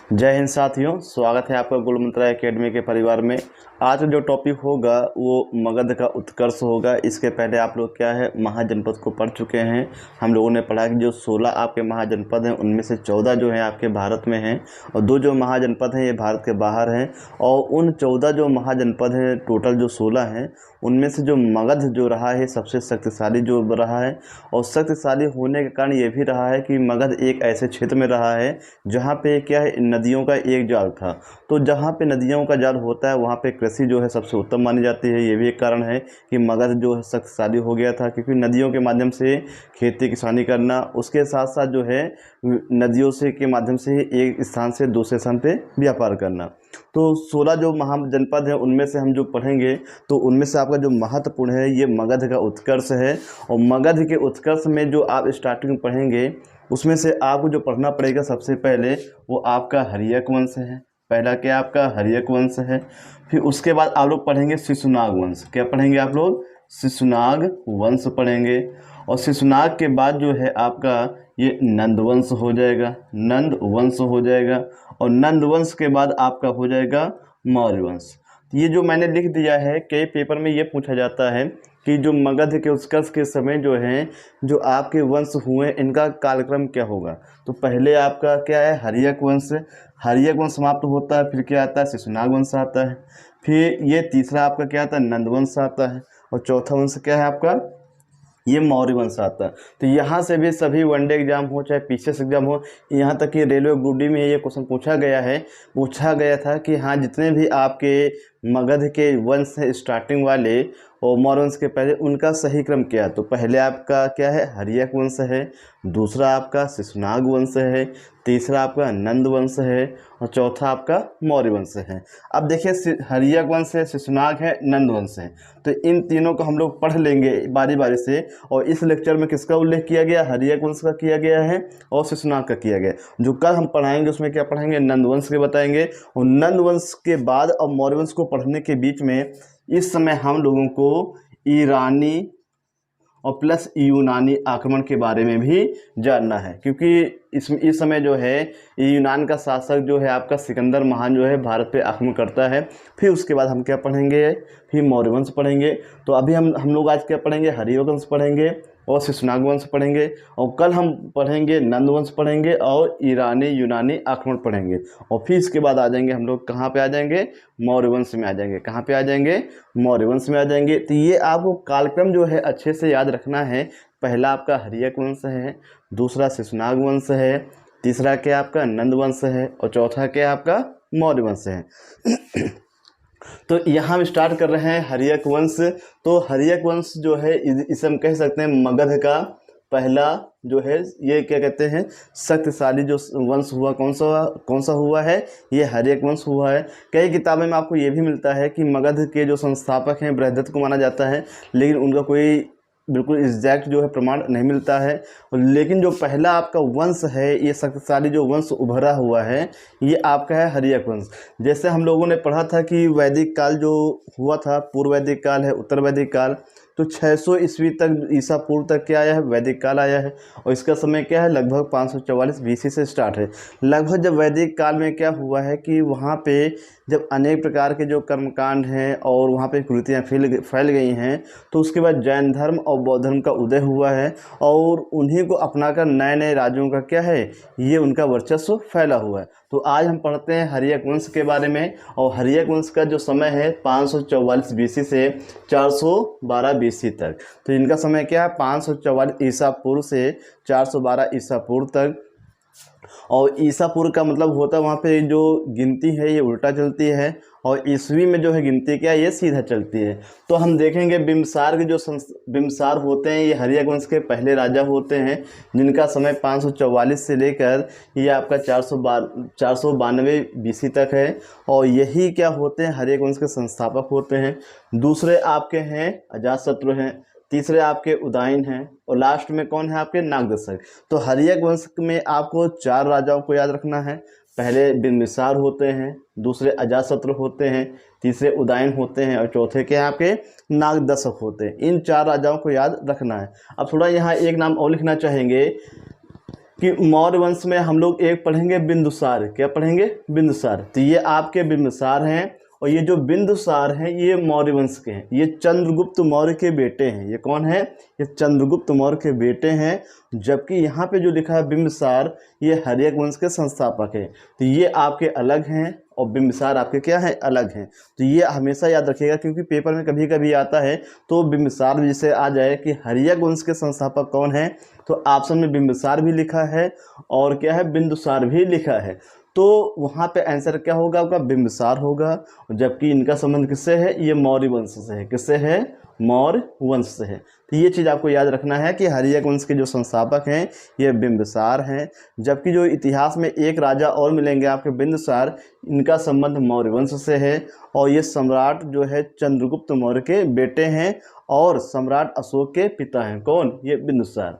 जय हिंद साथियों, स्वागत है आपका गुरु मंत्रा एकेडमी के परिवार में। आज जो टॉपिक होगा वो मगध का उत्कर्ष होगा। इसके पहले आप लोग क्या है महाजनपद को पढ़ चुके हैं। हम लोगों ने पढ़ा कि जो 16 आपके महाजनपद हैं उनमें से 14 जो हैं आपके भारत में हैं और 2 जो महाजनपद हैं ये भारत के बाहर हैं। और उन 14 जो महाजनपद हैं, टोटल जो 16 हैं, उनमें से जो मगध जो रहा है सबसे शक्तिशाली जो रहा है। और शक्तिशाली होने के कारण ये भी रहा है कि मगध एक ऐसे क्षेत्र में रहा है जहाँ पे क्या है नदियों का एक जाल था। तो जहाँ पे नदियों का जाल होता है वहाँ पे कृषि जो है सबसे उत्तम मानी जाती है। ये भी एक कारण है कि मगध जो है शक्तिशाली हो गया था, क्योंकि नदियों के माध्यम से खेती किसानी करना, उसके साथ साथ जो है नदियों से के माध्यम से एक स्थान से दूसरे स्थान पे व्यापार करना। तो 16 जो महाजनपद हैं उनमें से हम जो पढ़ेंगे तो उनमें से आपका जो महत्वपूर्ण है ये मगध का उत्कर्ष है। और मगध के उत्कर्ष में जो आप स्टार्टिंग में पढ़ेंगे उसमें से आपको जो पढ़ना पड़ेगा सबसे पहले वो आपका हर्यक वंश है। पहला क्या आपका हर्यक वंश है। फिर उसके बाद आप लोग पढ़ेंगे शिशुनाग वंश। क्या पढ़ेंगे आप लोग? शिशुनाग वंश पढ़ेंगे। और शिशुनाग के बाद जो है आपका ये नंद वंश हो जाएगा, नंद वंश हो जाएगा। और नंद वंश के बाद आपका हो जाएगा मौर्य वंश। ये जो मैंने लिख दिया है, कई पेपर में ये पूछा जाता है कि जो मगध के उत्कर्ष के समय जो है जो आपके वंश हुए इनका कालक्रम क्या होगा। तो पहले आपका क्या है हर्यक वंश। हर्यक वंश समाप्त होता है, फिर क्या आता है शिशुनाग वंश आता है। फिर ये तीसरा आपका क्या आता है नंद वंश आता है। और चौथा वंश क्या है आपका ये मौर्य वंश आता है। तो यहाँ से भी सभी वनडे एग्जाम हो चाहे पीसीएस एग्जाम हो, यहाँ तक कि रेलवे ग्रुप डी में ये क्वेश्चन पूछा गया था कि हाँ जितने भी आपके मगध के वंश है स्टार्टिंग वाले और मौर्य वंश के पहले उनका सही क्रम क्या है। तो पहले आपका क्या है हर्यक वंश है, दूसरा आपका शिशुनाग वंश है, तीसरा आपका नंद वंश है और चौथा आपका मौर्य वंश है। अब देखिए हर्यक वंश है, शिशुनाग है, नंद वंश है। तो इन तीनों को हम लोग पढ़ लेंगे बारी बारी से। और इस लेक्चर में किसका उल्लेख किया गया? हर्यक वंश का किया गया है और शिशुनाग का किया गया। जो कल हम पढ़ाएंगे उसमें क्या पढ़ाएंगे? नंद वंश के बताएंगे। और नंद वंश के बाद और मौर्य वंश को पढ़ने के बीच में इस समय हम लोगों को ईरानी और प्लस यूनानी आक्रमण के बारे में भी जानना है, क्योंकि इस समय जो है यूनान का शासक जो है आपका सिकंदर महान जो है भारत पे आक्रमण करता है। फिर उसके बाद हम क्या पढ़ेंगे? फिर मौर्य वंश पढ़ेंगे। तो अभी हम लोग आज क्या पढ़ेंगे? हर्यक वंश पढ़ेंगे और शिशुनाग वंश पढ़ेंगे। और कल हम पढ़ेंगे नंद वंश पढ़ेंगे और ईरानी यूनानी आक्रमण पढ़ेंगे। और फिर इसके बाद आ जाएंगे हम लोग कहाँ पे आ जाएंगे? मौर्य वंश में आ जाएंगे। कहाँ पे आ जाएंगे? मौर्य वंश में आ जाएंगे। तो ये आपको कालक्रम जो है अच्छे से याद रखना है। पहला आपका हर्यक वंश है, दूसरा शिशुनाग वंश है, तीसरा क्या आपका नंद वंश है और चौथा क्या आपका मौर्य वंश है। तो यहाँ हम स्टार्ट कर रहे हैं हर्यक वंश। तो हर्यक वंश जो है इसे हम कह सकते हैं मगध का पहला जो है ये क्या कहते हैं शक्तिशाली जो वंश हुआ। कौन सा हुआ है? ये हर्यक वंश हुआ है। कई किताबों में आपको ये भी मिलता है कि मगध के जो संस्थापक हैं बृहद्रथ को माना जाता है, लेकिन उनका कोई बिल्कुल एग्जैक्ट जो है प्रमाण नहीं मिलता है। लेकिन जो पहला आपका वंश है ये शक्तिशाली जो वंश उभरा हुआ है ये आपका है हर्यक वंश। जैसे हम लोगों ने पढ़ा था कि वैदिक काल जो हुआ था, पूर्व वैदिक काल है, उत्तर वैदिक काल, तो 600 ईस्वी तक ईसा पूर्व तक क्या आया है? वैदिक काल आया है। और इसका समय क्या है? लगभग 544 बीसी से स्टार्ट है। लगभग जब वैदिक काल में क्या हुआ है कि वहाँ पे जब अनेक प्रकार के जो कर्मकांड हैं और वहाँ पे कृतियाँ फैल गई हैं, तो उसके बाद जैन धर्म और बौद्ध धर्म का उदय हुआ है और उन्हीं को अपनाकर नए नए राज्यों का क्या है ये उनका वर्चस्व फैला हुआ है। तो आज हम पढ़ते हैं हर्यक वंश के बारे में। और हर्यक वंश का जो समय है 544 बीसी से 412 बीसी तक। तो इनका समय क्या है? 544 ईसा पूर्व से 412 ईसा पूर्व तक। और ईसा पूर्व का मतलब होता है वहाँ पे जो गिनती है ये उल्टा चलती है और ईस्वी में जो है गिनती क्या है ये सीधा चलती है। तो हम देखेंगे बिम्बसार के जो बिम्बसार होते हैं ये हर्यक वंश के पहले राजा होते हैं, जिनका समय 544 से लेकर ये आपका 492 बीसी तक है। और यही क्या होते हैं हर्यक वंश के संस्थापक होते हैं। दूसरे आपके हैं अजातशत्रु हैं, तीसरे आपके उदयन हैं और लास्ट में कौन है? आपके नागदशक। तो हर्यक वंश में आपको 4 राजाओं को याद रखना है। पहले बिम्बिसार होते हैं, दूसरे अजातशत्रु होते हैं, तीसरे उदयन होते हैं और चौथे के आपके नागदशक होते हैं। इन 4 राजाओं को याद रखना है। अब थोड़ा यहाँ एक नाम और लिखना चाहेंगे कि मौर्य वंश में हम लोग एक पढ़ेंगे बिंदुसार। क्या पढ़ेंगे? बिंदुसार। तो ये आपके बिंदुसार हैं, और ये जो बिंदुसार हैं ये मौर्य वंश के हैं। ये चंद्रगुप्त मौर्य के बेटे हैं। ये कौन है? ये चंद्रगुप्त मौर्य के बेटे हैं। जबकि यहाँ पे जो लिखा है बिंबिसार, ये हर्यक वंश के संस्थापक है। तो ये आपके अलग हैं और बिंबिसार आपके क्या है? अलग हैं। तो ये हमेशा याद रखिएगा, क्योंकि पेपर में कभी कभी आता है तो बिंबिसार भी जैसे आ जाए कि हर्यक वंश के संस्थापक कौन है, तो ऑप्शन में बिंबिसार भी लिखा है और क्या है? बिंदुसार भी लिखा है। तो वहाँ पे आंसर क्या होगा आपका? बिंबिसार होगा। जबकि इनका संबंध किससे है? ये मौर्य वंश से है। किससे है? मौर्य वंश से है। तो ये चीज़ आपको याद रखना है कि हर्यक वंश के जो संस्थापक हैं ये बिंबिसार हैं। जबकि जो इतिहास में एक राजा और मिलेंगे आपके बिंदुसार, इनका संबंध मौर्य वंश से है। और ये सम्राट जो है चंद्रगुप्त मौर्य के बेटे हैं और सम्राट अशोक के पिता हैं। कौन? ये बिंदुसार।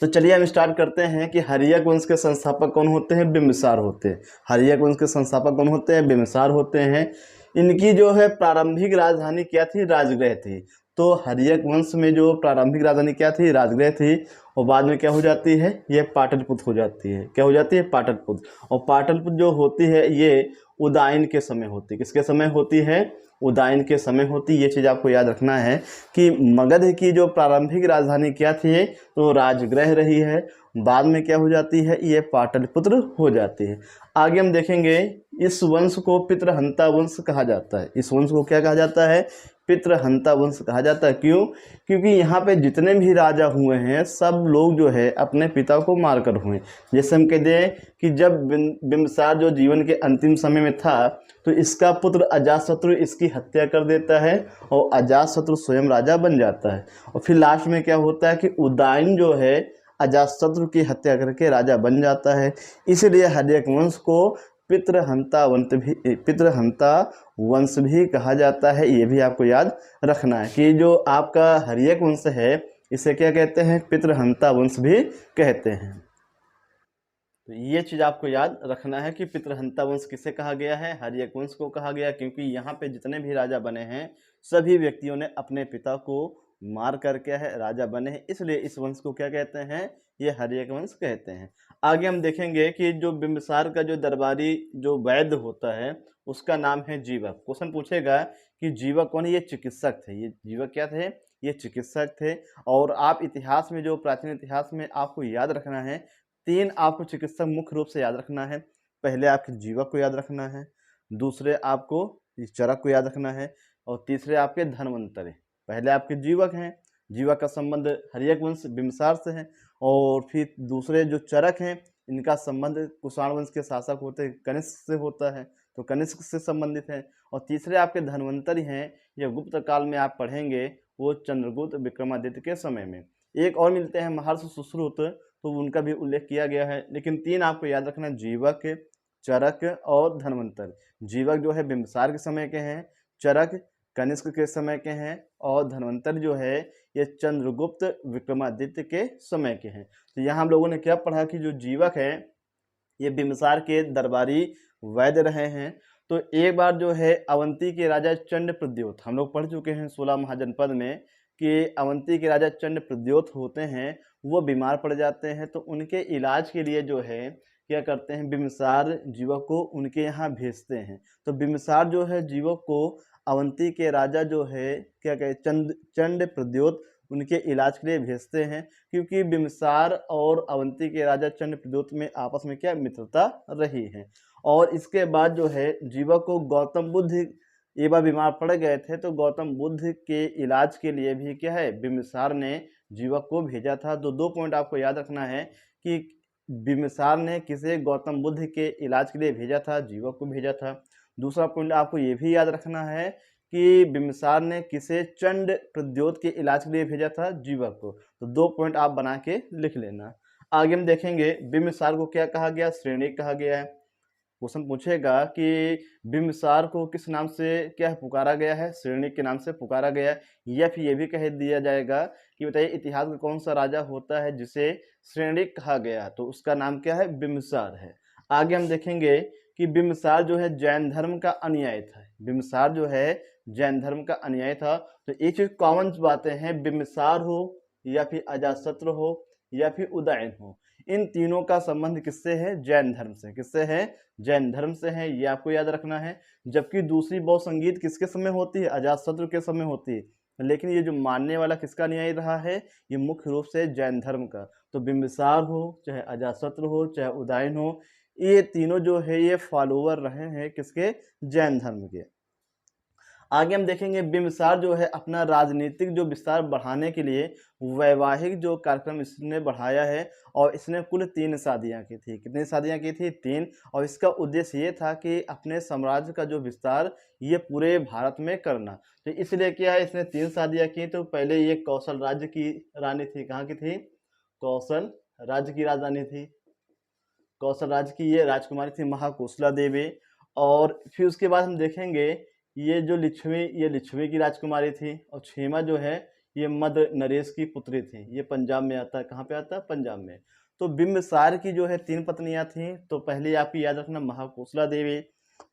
तो चलिए हम स्टार्ट करते हैं कि हर्यक वंश के संस्थापक कौन होते हैं? बिंबिसार होते हैं। हर्यक वंश के संस्थापक कौन होते हैं? बिंबिसार होते हैं। इनकी जो है प्रारंभिक राजधानी क्या थी? राजगृह थी। तो हर्यक वंश में जो प्रारंभिक राजधानी क्या थी? राजगृह थी। और बाद में क्या हो जाती है? ये पाटलिपुत्र हो जाती है। क्या हो जाती है? पाटलिपुत्र। और पाटलिपुत्र जो होती है ये उदयन के समय होती है। किसके समय होती है? उदयन के समय होती। ये चीज़ आपको याद रखना है कि मगध की जो प्रारंभिक राजधानी क्या थी? तो राजगृह रही है। बाद में क्या हो जाती है? ये पाटलिपुत्र हो जाती है। आगे हम देखेंगे, इस वंश को पितृहंता वंश कहा जाता है। इस वंश को क्या कहा जाता है? पितृहंता वंश कहा जाता है। क्यों? क्योंकि यहाँ पे जितने भी राजा हुए हैं सब लोग जो है अपने पिता को मारकर हुए। जैसे हम कहते हैं कि जब बिंबिसार जो जीवन के अंतिम समय में था तो इसका पुत्र अजातशत्रु इसकी हत्या कर देता है और अजातशत्रु स्वयं राजा बन जाता है। और फिर लास्ट में क्या होता है कि उदयन जो है अजातशत्रु की हत्या करके राजा बन जाता है। इसलिए हर्यक वंश को पितृहंता वंश भी कहा जाता है। ये भी आपको याद रखना है कि जो आपका हर्यक वंश है इसे क्या कहते हैं? पितृहंता वंश भी कहते हैं। तो ये चीज़ आपको याद रखना है कि पितृहंता वंश किसे कहा गया है? हर्यक वंश को कहा गया, क्योंकि यहाँ पे जितने भी राजा बने हैं सभी व्यक्तियों ने अपने पिता को मार कर क्या है? राजा बने हैं। इसलिए इस वंश को क्या कहते हैं? ये हर्यक वंश कहते हैं। आगे हम देखेंगे कि जो बिंबिसार का जो दरबारी जो वैद्य होता है उसका नाम है जीवक। क्वेश्चन पूछेगा कि जीवक कौन है? ये चिकित्सक थे। ये जीवक क्या थे? ये चिकित्सक थे। और आप इतिहास में जो प्राचीन इतिहास में आपको याद रखना है, 3 आपको चिकित्सक मुख्य रूप से याद रखना है। पहले आपके जीवक को याद रखना है, दूसरे आपको चरक को याद रखना है, और तीसरे आपके धन्वंतरि। पहले आपके जीवक हैं, जीवक का संबंध हर्यक वंश बिंबिसार से है। और फिर दूसरे जो चरक हैं इनका संबंध कुषाण वंश के शासक होते हैं कनिष्क से होता है, तो कनिष्क से संबंधित है। और तीसरे आपके धन्वंतरि हैं, यह गुप्त काल में आप पढ़ेंगे, वो चंद्रगुप्त विक्रमादित्य के समय में। एक और मिलते हैं महर्षि सुश्रुत, तो उनका भी उल्लेख किया गया है। लेकिन 3 आपको याद रखना, जीवक, चरक और धन्वंतर। जीवक जो है बिंबिसार के समय के हैं, चरक कनिष्क के समय के हैं, और धन्वंतर जो है ये चंद्रगुप्त विक्रमादित्य के समय के हैं। तो यहाँ हम लोगों ने क्या पढ़ा कि जो जीवक है ये बिंबिसार के दरबारी वैद्य रहे हैं। तो एक बार जो है अवंती के राजा चंड प्रद्योत, हम लोग पढ़ चुके हैं 16 महाजनपद में कि अवंती के राजा चंड प्रद्योत होते हैं, वो बीमार पड़ जाते हैं। तो उनके इलाज के लिए जो है क्या करते हैं? बिंबिसार जीवक को उनके यहाँ भेजते हैं। तो बिंबिसार जो है जीवक को अवंती के राजा जो है क्या कहे चंड प्रद्योत उनके इलाज के लिए भेजते हैं, क्योंकि बिंबिसार और अवंती के राजा चंड प्रद्योत में आपस में क्या मित्रता रही है। और इसके बाद जो है जीवक को गौतम बुद्ध एक बार बीमार पड़ गए थे, तो गौतम बुद्ध के इलाज के लिए भी क्या है बिंबिसार ने जीवक को भेजा था। तो 2 पॉइंट आपको याद रखना है कि बिंबिसार ने किसे गौतम बुद्ध के इलाज के लिए भेजा था? जीवक को भेजा था। दूसरा पॉइंट आपको ये भी याद रखना है कि बिंबिसार ने किसे चंड प्रद्योत के इलाज के लिए भेजा था? जीवक को। तो 2 पॉइंट आप बना के लिख लेना। आगे हम देखेंगे बिंबिसार को क्या कहा गया? श्रेणिक कहा गया है। क्वेश्चन पूछेगा कि बिंबिसार को किस नाम से क्या पुकारा गया है? श्रेणिक के नाम से पुकारा गया है। या फिर ये भी कह दिया जाएगा कि बताइए इतिहास में कौन सा राजा होता है जिसे श्रेणिक कहा गया? तो उसका नाम क्या है? बिंबिसार है। आगे हम देखेंगे कि बिंबिसार जो है जैन धर्म का अनुयायी था। बिंबिसार जो है जैन धर्म का अनुयायी था। तो ये चीज कॉमन बातें हैं, बिंबिसार हो या फिर अजातशत्रु हो या फिर उदयन हो, इन तीनों का संबंध किससे है? जैन धर्म से। किससे है? जैन धर्म से है, ये आपको याद रखना है। जबकि दूसरी बौद्ध संगीत किसके समय होती है? अजातशत्रु के समय होती है। लेकिन ये जो मानने वाला किसका अनुयायी रहा है? ये मुख्य रूप से जैन धर्म का। तो बिंबिसार हो, चाहे अजातशत्रु हो, चाहे उदयन हो, ये तीनों जो है ये फॉलोवर रहे हैं किसके? जैन धर्म के। आगे हम देखेंगे बिंबिसार जो है अपना राजनीतिक जो विस्तार बढ़ाने के लिए वैवाहिक जो कार्यक्रम इसने बढ़ाया है, और इसने कुल 3 शादियां की थी। कितनी शादियां की थी? 3। और इसका उद्देश्य ये था कि अपने साम्राज्य का जो विस्तार ये पूरे भारत में करना। तो इसलिए क्या है, इसने 3 शादियां की। तो पहले ये कौशल राज्य की रानी थी। कहाँ की थी? कौशल राज्य की राजधानी थी। कौशल राज्य की ये राजकुमारी थी महाकोसला देवी। और फिर उसके बाद हम देखेंगे ये जो लिच्छवी, ये लिच्छवी की राजकुमारी थी। और क्षेमा जो है ये मध्य नरेश की पुत्री थी। ये पंजाब में आता है। कहाँ पे आता है? पंजाब में। तो बिंबिसार की जो है 3 पत्नियां थी। तो पहली आपकी याद रखना महाकोसला देवी,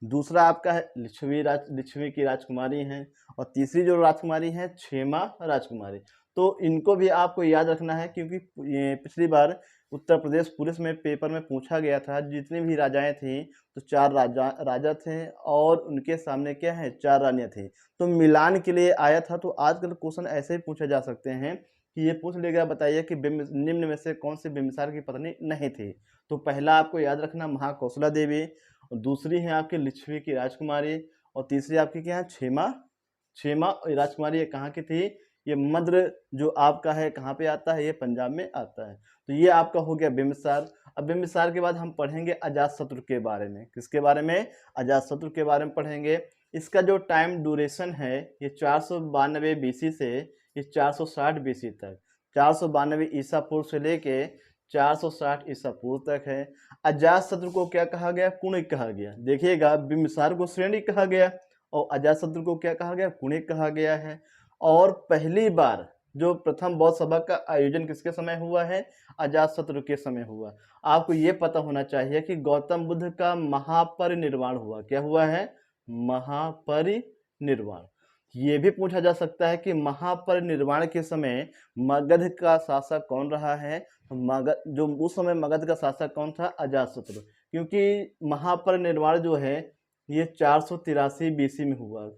दूसरा आपका है लिच्छवी की राजकुमारी हैं, और तीसरी जो राजकुमारी है क्षेमा राजकुमारी। तो इनको भी आपको याद रखना है, क्योंकि ये पिछली बार उत्तर प्रदेश पुलिस में पेपर में पूछा गया था, जितनी भी राजाएं थीं तो 4 राजा थे और उनके सामने क्या है? 4 रानियां थी। तो मिलान के लिए आया था। तो आजकल क्वेश्चन ऐसे ही पूछे जा सकते हैं कि ये पूछ लेगा, बताइए कि निम्न में से कौन सी बिंबिसार की पत्नी नहीं थी? तो पहला आपको याद रखना महाकौशला देवी, और दूसरी है आपकी लिच्छवी की राजकुमारी, और तीसरी आपकी क्या है? क्षेमा राजकुमारी। ये कहाँ की थी? ये मद्र जो आपका है कहाँ पे आता है? ये पंजाब में आता है। तो ये आपका हो गया बिंबिसार। अब बिंबिसार के बाद हम पढ़ेंगे अजातशत्रु के बारे में। किसके बारे में? अजातशत्रु के बारे में पढ़ेंगे। इसका जो टाइम ड्यूरेशन है ये 492 बीसी से ये 460 बीसी तक, 492 ईसा पूर्व से लेके 460 ईसा पूर्व तक है। अजातशत्रु को क्या कहा गया? कुणिक कहा गया। देखिएगा, बिंबिसार को श्रेणी कहा गया और अजातशत्रु को क्या कहा गया? कुणिक कहा गया है। और पहली बार जो प्रथम बौद्ध सभा का आयोजन किसके समय हुआ है? अजातशत्रु के समय हुआ। आपको ये पता होना चाहिए कि गौतम बुद्ध का महापरिनिर्वाण हुआ। क्या हुआ है? महापरिनिर्वाण। ये भी पूछा जा सकता है कि महापरिनिर्वाण के समय मगध का शासक कौन रहा है? मगध जो उस समय मगध का शासक कौन था? अजातशत्रु। क्योंकि महापरिनिर्वाण जो है ये 483 बीसी में हुआ।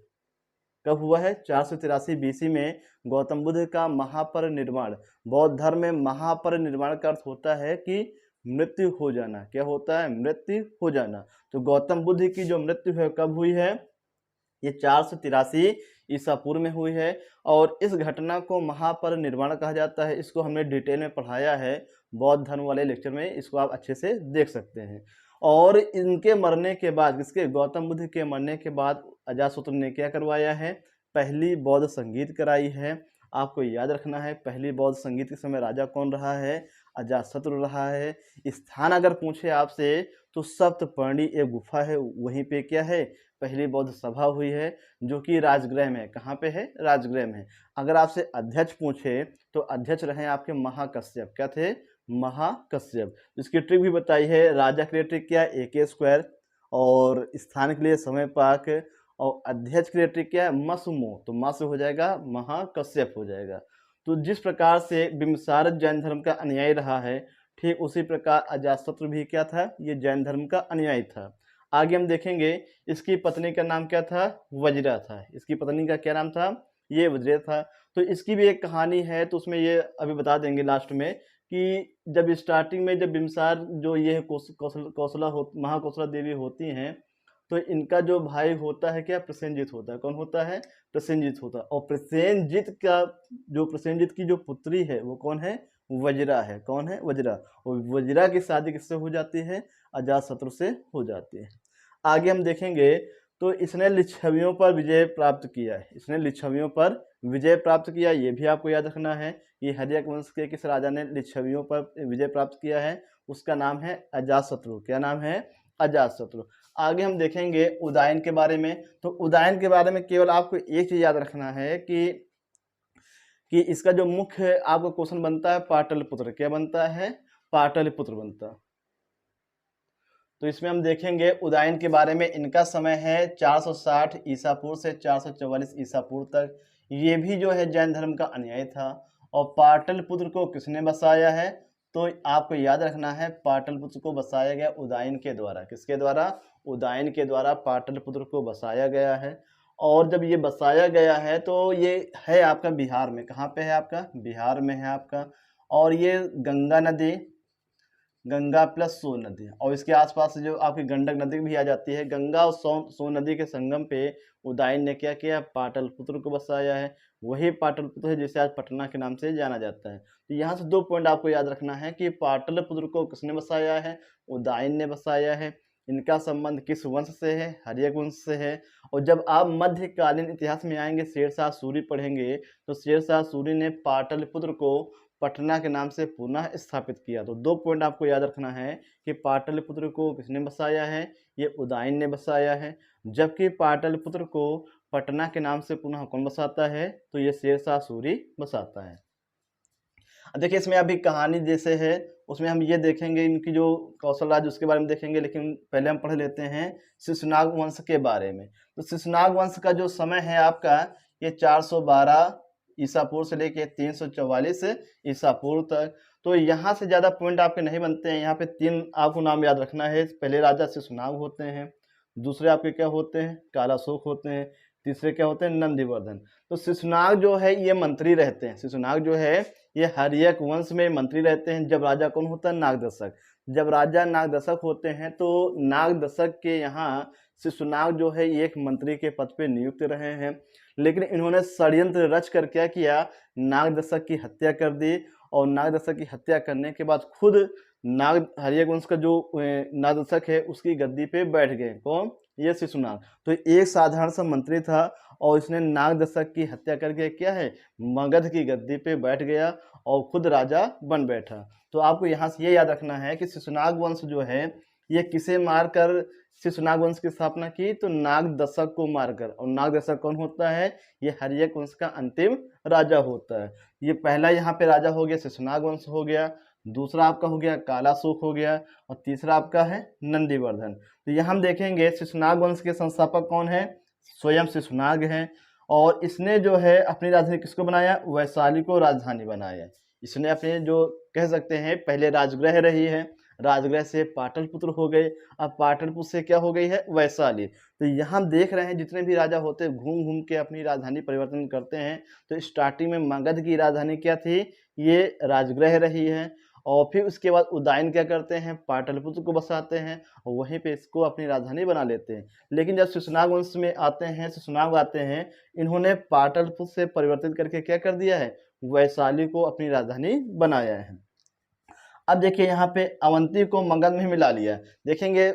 कब हुआ है? 483 बीसी में गौतम बुद्ध का महापरिनिर्वाण। बौद्ध धर्म में महापरिनिर्वाण का अर्थ होता है कि मृत्यु हो जाना। क्या होता है? मृत्यु हो जाना। तो गौतम बुद्ध की जो मृत्यु है कब हुई है? ये 483 ईसा पूर्व में हुई है। और इस घटना को महापरिनिर्वाण कहा जाता है। इसको हमने डिटेल में पढ़ाया है बौद्ध धर्म वाले लेक्चर में, इसको आप अच्छे से देख सकते हैं। और इनके मरने के बाद, किसके? गौतम बुद्ध के मरने के बाद अजातशत्रु ने क्या करवाया है? पहली बौद्ध संगीत कराई है। आपको याद रखना है पहली बौद्ध संगीत के समय राजा कौन रहा है? अजातशत्रु रहा है। स्थान अगर पूछे आपसे तो सप्तपर्णी एक गुफा है, वहीं पे क्या है? पहली बौद्ध सभा हुई है, जो कि राजगृह में है। कहाँ पे है? राजगृह में। अगर आपसे अध्यक्ष पूछे तो अध्यक्ष रहे आपके महाकश्यप। क्या थे? महाकश्यप। इसकी ट्रिक भी बताई है। राजा के लिए ट्रिक क्या है? AK², और स्थान के लिए समय पाक, और अध्यक्ष के लिए ट्रिक क्या है? मसमो। तो म से हो जाएगा महाकश्यप हो जाएगा। तो जिस प्रकार से बिंबिसार जैन धर्म का अनुयायी रहा है, ठीक उसी प्रकार अजातशत्रु भी क्या था? ये जैन धर्म का अनुयायी था। आगे हम देखेंगे इसकी पत्नी का नाम क्या था? वज्रा था। इसकी पत्नी का क्या नाम था? ये वज्रा था। तो इसकी भी एक कहानी है, तो उसमें ये अभी बता देंगे लास्ट में कि जब स्टार्टिंग में जब बिंबिसार जो ये महाकौशला देवी होती हैं, तो इनका जो भाई होता है क्या? प्रसेनजीत होता है। कौन होता है? प्रसेनजीत होता है। और प्रसेनजीत की जो पुत्री है वो कौन है? वज्रा है। कौन है? वज्रा। और वज्रा की शादी किससे हो जाती है? अजातशत्रु से हो जाती है। आगे हम देखेंगे तो इसने लिच्छवियों पर विजय प्राप्त किया है। इसने लिच्छवियों पर विजय प्राप्त किया, ये भी आपको याद रखना है कि हर्यक वंश के किस राजा ने लिच्छवियों पर विजय प्राप्त किया है? उसका नाम है अजातशत्रु। क्या नाम है? अजातशत्रु। आगे हम देखेंगे उदयन के बारे में। तो उदयन के बारे में केवल आपको एक चीज याद रखना है कि इसका जो मुख्य आपका क्वेश्चन बनता है पाटलिपुत्र। क्या बनता है? पाटलिपुत्र बनता। तो इसमें हम देखेंगे उदयन के बारे में। इनका समय है 460 ईसा पूर्व से 444 ईसा पूर्व तक। ये भी जो है जैन धर्म का अनुयायी था। और पाटलिपुत्र को किसने बसाया है? तो आपको याद रखना है पाटलिपुत्र को बसाया गया उदयन के द्वारा। किसके द्वारा? उदयन के द्वारा पाटलिपुत्र को बसाया गया है। और जब ये बसाया गया है तो ये है आपका बिहार में। कहाँ पे है आपका? बिहार में है आपका। और ये गंगा नदी, गंगा प्लस सोन नदी, और इसके आसपास जो आपकी गंडक नदी भी आ जाती है। गंगा और सोन नदी के संगम पे उदयन ने क्या किया? पाटलिपुत्र को बसाया है। वही पाटलिपुत्र है जिसे आज पटना के नाम से जाना जाता है। तो यहाँ से 2 पॉइंट आपको याद रखना है कि पाटलिपुत्र को किसने बसाया है? उदयन ने बसाया है। इनका संबंध किस वंश से है? हर्यक वंश से है। और जब आप मध्यकालीन इतिहास में आएंगे, शेरशाह सूरी पढ़ेंगे, तो शेरशाह सूरी ने पाटलिपुत्र को पटना के नाम से पुनः स्थापित किया। तो 2 पॉइंट आपको याद रखना है कि पाटलिपुत्र को किसने बसाया है? ये उदयन ने बसाया है। जबकि पाटलिपुत्र को पटना के नाम से पुनः कौन बसाता है? तो ये शेरशाह सूरी बसाता है। देखिए इसमें अभी कहानी जैसे है, उसमें हम ये देखेंगे इनकी जो कौशल राज्य उसके बारे में देखेंगे, लेकिन पहले हम पढ़ लेते हैं शिशुनाग वंश के बारे में। तो शिशुनाग वंश का जो समय है आपका, ये 412 ईसा पूर्व से लेके 344 ईसा पूर्व तक। तो यहाँ से ज़्यादा पॉइंट आपके नहीं बनते हैं। यहाँ पे 3 आपको नाम याद रखना है। पहले राजा शिशुनाग होते हैं, दूसरे आपके क्या होते हैं? कालाशोक होते हैं, तीसरे क्या होते हैं? नंदीवर्धन। तो शिशुनाग जो है ये मंत्री रहते हैं। शिशुनाग जो है ये हर्यक वंश में मंत्री रहते हैं। जब राजा कौन होता है? नागदशक। जब राजा नागदशक होते हैं तो नागदशक के यहाँ शिशुनाग जो है ये एक मंत्री के पद पे नियुक्त रहे हैं। लेकिन इन्होंने षड्यंत्र रच कर क्या किया? नागदशक की हत्या कर दी। और नागदशक की हत्या करने के बाद खुद हर्यक वंश का जो नागदशक है उसकी गद्दी पे बैठ गए। कौन? ये शिशुनाग। तो एक साधारण सा मंत्री था और इसने नागदशक की हत्या करके क्या है? मगध की गद्दी पे बैठ गया और खुद राजा बन बैठा। तो आपको यहाँ से ये याद रखना है कि शिशुनाग वंश जो है ये किसे मारकर शिशुनाग वंश की स्थापना की? तो नागदशक को मारकर। और नागदशक कौन होता है? ये हर्यक वंश का अंतिम राजा होता है। ये पहला यहाँ पे राजा हो गया शिशुनाग वंश हो गया, दूसरा आपका हो गया कालाशोक हो गया, और तीसरा आपका है नंदीवर्धन। तो यहाँ हम देखेंगे शिशुनाग वंश के संस्थापक कौन है? स्वयं शिशुनाग हैं। और इसने जो है अपनी राजधानी किसको बनाया? वैशाली को राजधानी बनाया। इसने अपने जो कह सकते हैं पहले राजगृह रही है, राजगृह से पाटलिपुत्र हो गए, अब पाटलिपुत्र से क्या हो गई है? वैशाली। तो यहाँ हम देख रहे हैं जितने भी राजा होते हैं घूम घूम के अपनी राजधानी परिवर्तन करते हैं। तो स्टार्टिंग में मगध की राजधानी क्या थी? ये राजगृह रही है। और फिर उसके बाद उदयन क्या करते हैं? पाटलिपुत्र को बसाते हैं और वहीं पे इसको अपनी राजधानी बना लेते हैं। लेकिन जब शिशुनाग वंश में आते हैं, शिशुनाग आते हैं, इन्होंने पाटलिपुत्र से परिवर्तित करके क्या कर दिया है? वैशाली को अपनी राजधानी बनाया है। अब देखिए यहाँ पे अवंती को मगध में मिला लिया। देखेंगे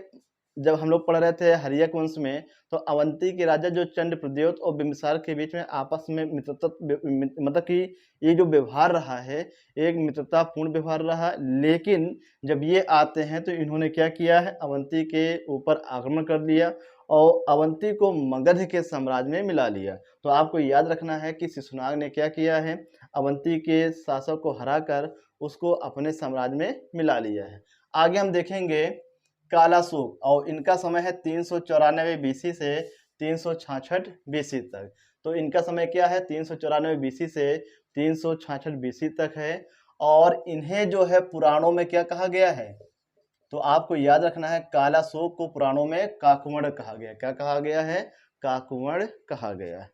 जब हम लोग पढ़ रहे थे हर्यक वंश में, तो अवंती के राजा जो चंड प्रद्योत और बिंबिसार के बीच में आपस में मित्रता, मतलब कि ये जो व्यवहार रहा है एक मित्रतापूर्ण व्यवहार रहा। लेकिन जब ये आते हैं तो इन्होंने क्या किया है? अवंती के ऊपर आक्रमण कर लिया और अवंती को मगध के साम्राज्य में मिला लिया। तो आपको याद रखना है कि शिशुनाग ने क्या किया है? अवंती के शासक को हराकर उसको अपने साम्राज्य में मिला लिया है। आगे हम देखेंगे कालाशोक, और इनका समय है 394 बीसी से 366 बीसी तक। तो इनका समय क्या है? 394 बीसी से 366 बीसी तक है। और इन्हें जो है पुराणों में क्या कहा गया है? तो आपको याद रखना है कालाशोक को पुराणों में काकवड़ कहा गया। क्या कहा गया है? काकवड़ कहा गया है।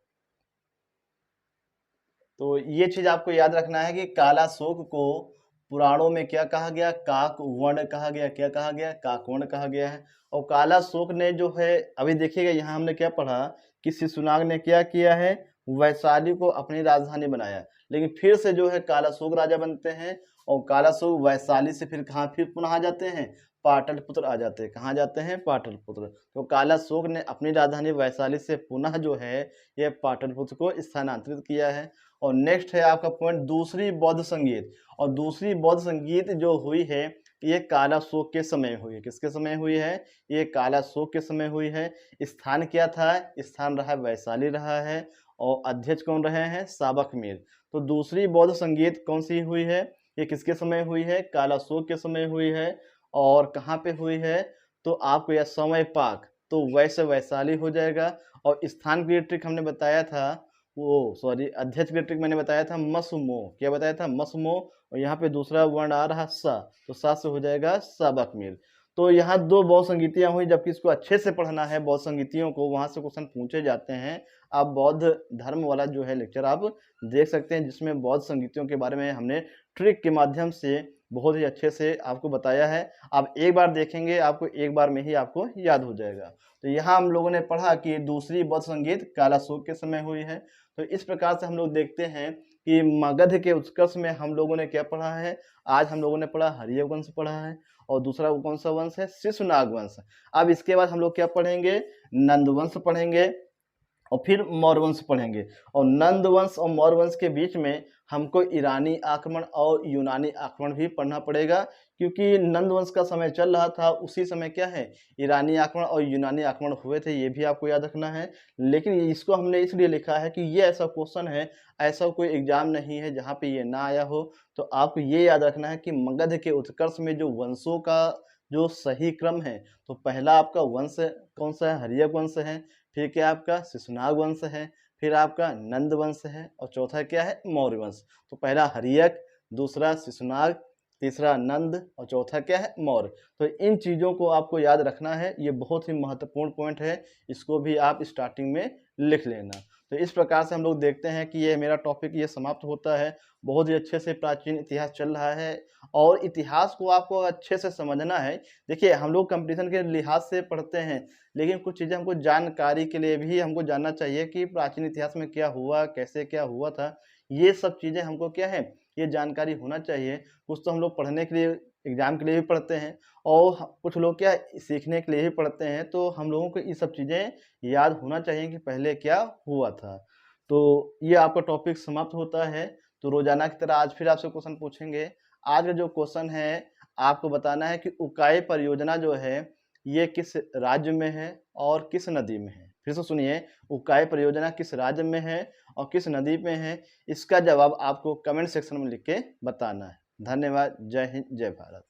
तो ये चीज आपको याद रखना है कि कालाशोक को पुराणों में क्या कहा गया? काकवड़ कहा गया। क्या कहा गया? काकवड़ कहा गया है। और कालाशोक ने जो है, अभी देखिएगा यहाँ हमने क्या पढ़ा कि शिशुनाग ने क्या किया है? वैशाली को अपनी राजधानी बनाया। लेकिन फिर से जो है कालाशोक राजा बनते हैं और कालाशोक वैशाली से फिर कहाँ फिर पुनः आ जाते हैं? पाटलिपुत्र आ जाते हैं। कहाँ जाते हैं? पाटलिपुत्र। तो कालाशोक ने अपनी राजधानी वैशाली से पुनः जो है ये पाटलिपुत्र को स्थानांतरित किया है। और नेक्स्ट है आपका पॉइंट दूसरी बौद्ध संगीत। और दूसरी बौद्ध संगीत जो हुई है ये कालाशोक के समय हुई है। किसके समय हुई है? ये कालाशोक के समय हुई है। स्थान क्या था? स्थान रहा वैशाली रहा है। और अध्यक्ष कौन रहे हैं? साबक मीर। तो दूसरी बौद्ध संगीत कौन सी हुई है? ये किसके समय हुई है? कालाशोक के समय हुई है। और कहाँ पे हुई है? तो आपको यह समय पाक, तो वैसे वैशाली हो जाएगा। और स्थान की ट्रिक हमने बताया था वो सॉरी अध्यक्ष के ट्रिक मैंने बताया था मसमो, क्या बताया था मसमो, और यहाँ पे दूसरा वर्ण आ रहा सा, तो सा से हो जाएगा सबक मिल। तो यहाँ 2 बहु संगीतियाँ हुई, जबकि इसको अच्छे से पढ़ना है बहु संगीतियों को, वहाँ से क्वेश्चन पूछे जाते हैं। आप बौद्ध धर्म वाला जो है लेक्चर आप देख सकते हैं, जिसमें बौद्ध संगीतियों के बारे में हमने ट्रिक के माध्यम से बहुत ही अच्छे से आपको बताया है। आप एक बार देखेंगे, आपको एक बार में ही आपको याद हो जाएगा। तो यहाँ हम लोगों ने पढ़ा कि दूसरी बौद्ध संगीत कालाशोक के समय हुई है। तो इस प्रकार से हम लोग देखते हैं कि मगध के उत्कर्ष में हम लोगों ने क्या पढ़ा है। आज हम लोगों ने पढ़ा हर्यक वंश पढ़ा है, और दूसरा वो कौन सा वंश है, शिशुनाग वंश। अब इसके बाद हम लोग क्या पढ़ेंगे, नंद वंश पढ़ेंगे, और फिर मौर्य वंश पढ़ेंगे। और नंद वंश और मौर्य वंश के बीच में हमको ईरानी आक्रमण और यूनानी आक्रमण भी पढ़ना पड़ेगा, क्योंकि नंद वंश का समय चल रहा था, उसी समय क्या है ईरानी आक्रमण और यूनानी आक्रमण हुए थे, ये भी आपको याद रखना है। लेकिन इसको हमने इसलिए लिखा है कि ये ऐसा क्वेश्चन है, ऐसा कोई एग्जाम नहीं है जहाँ पे ये ना आया हो। तो आपको ये याद रखना है कि मगध के उत्कर्ष में जो वंशों का जो सही क्रम है, तो पहला आपका वंश कौन सा है, हर्यक वंश है, फिर क्या आपका शिशुनाग वंश है, फिर आपका नंद वंश है, और चौथा क्या है मौर्य वंश। तो पहला हर्यक, दूसरा शिशुनाग, तीसरा नंद, और चौथा क्या है मौर्य। तो इन चीज़ों को आपको याद रखना है, ये बहुत ही महत्वपूर्ण पॉइंट है, इसको भी आप स्टार्टिंग में लिख लेना। तो इस प्रकार से हम लोग देखते हैं कि ये मेरा टॉपिक ये समाप्त होता है। बहुत ही अच्छे से प्राचीन इतिहास चल रहा है, और इतिहास को आपको अच्छे से समझना है। देखिए हम लोग कंपटीशन के लिहाज से पढ़ते हैं, लेकिन कुछ चीज़ें हमको जानकारी के लिए भी हमको जानना चाहिए कि प्राचीन इतिहास में क्या हुआ, कैसे क्या हुआ था। ये सब चीज़ें हमको क्या है, ये जानकारी होना चाहिए। कुछ तो हम लोग पढ़ने के लिए, एग्ज़ाम के लिए भी पढ़ते हैं, और कुछ लोग क्या सीखने के लिए भी पढ़ते हैं। तो हम लोगों को ये सब चीज़ें याद होना चाहिए कि पहले क्या हुआ था। तो ये आपका टॉपिक समाप्त होता है। तो रोज़ाना की तरह आज फिर आपसे क्वेश्चन पूछेंगे। आज का जो क्वेश्चन है, आपको बताना है कि उकाई परियोजना जो है, ये किस राज्य में है और किस नदी में है। फिर से सुनिए, उकाई परियोजना किस राज्य में है और किस नदी में है, इसका जवाब आपको कमेंट सेक्शन में लिख के बताना है। धन्यवाद। जय हिंद, जय भारत।